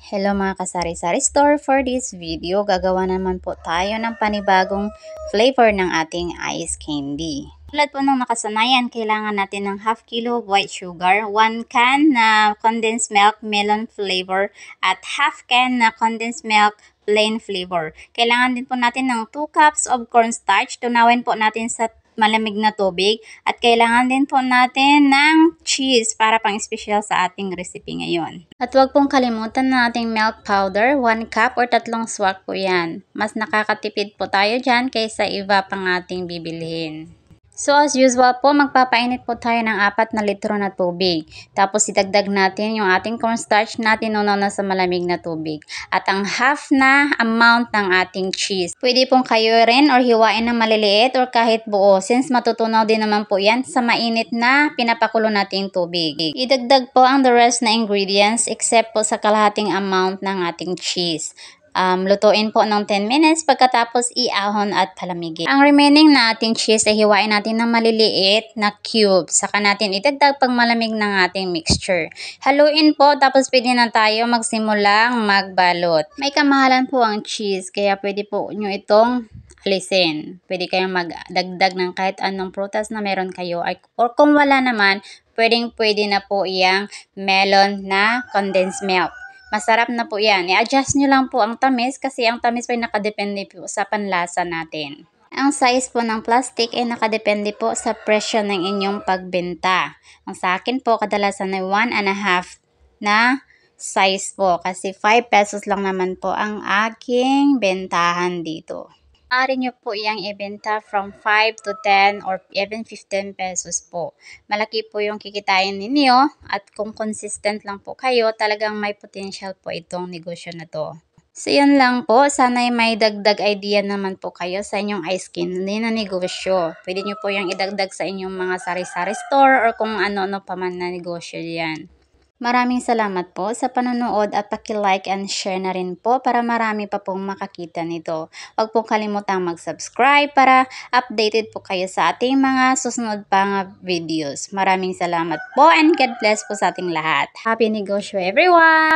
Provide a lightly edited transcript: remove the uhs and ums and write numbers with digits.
Hello mga kasari-sari store, for this video gagawa naman po tayo ng panibagong flavor ng ating ice candy. Tulad po ng nakasanayan, kailangan natin ng half kilo white sugar, 1 can na condensed milk melon flavor, at half can na condensed milk plain flavor. Kailangan din po natin ng 2 cups of cornstarch. Tunawin po natin sa malamig na tubig, at kailangan din po natin ng cheese para pang special sa ating recipe ngayon. At huwag pong kalimutan na ating milk powder, 1 cup or 3 swak po yan. Mas nakakatipid po tayo dyan kaysa iba pang ating bibilhin. So as usual po, magpapainit po tayo ng 4 na litro na tubig. Tapos idagdag natin yung ating cornstarch na tinunaw na sa malamig na tubig. At ang half na amount ng ating cheese. Pwede pong kayo rin or hiwain ng maliliit or kahit buo, since matutunaw din naman po yan sa mainit na pinapakulo nating tubig. Idagdag po ang the rest na ingredients except po sa kalahating amount ng ating cheese. Lutuin po ng 10 minutes, pagkatapos iahon at palamigin. Ang remaining na ating cheese ay hiwain natin ng maliliit na cubes. Saka natin idagdag pag malamig ng ating mixture. Haluin po, tapos pwede na tayo magsimulang magbalot. May kamahalan po ang cheese, kaya pwede po nyo itong alisin. Pwede kayong magdagdag ng kahit anong prutas na meron kayo. Or kung wala naman, pwede na po iyang melon na condensed milk. Masarap na po yan. I-adjust nyo lang po ang tamis kasi ang tamis po ay nakadepende po sa panlasa natin. Ang size po ng plastic ay nakadepende po sa presyo ng inyong pagbenta. Ang sa akin po kadalasan ay 1.5 na size po kasi 5 pesos lang naman po ang aking bentahan dito. Maaari nyo po iyang ibenta from 5 to 10 or even 15 pesos po. Malaki po yung kikitain ninyo, at kung consistent lang po kayo, talagang may potential po itong negosyo na to. So yun lang po, sana'y may dagdag idea naman po kayo sa inyong ice candy na negosyo. Pwede nyo po yung idagdag sa inyong mga sari-sari store or kung ano-ano pa man na negosyo yan. Maraming salamat po sa panonood, at paki-like and share na rin po para marami pa pong makakita nito. Huwag pong kalimutang mag-subscribe para updated po kayo sa ating mga susunod pang videos. Maraming salamat po, and God bless po sa ating lahat. Happy negosyo everyone!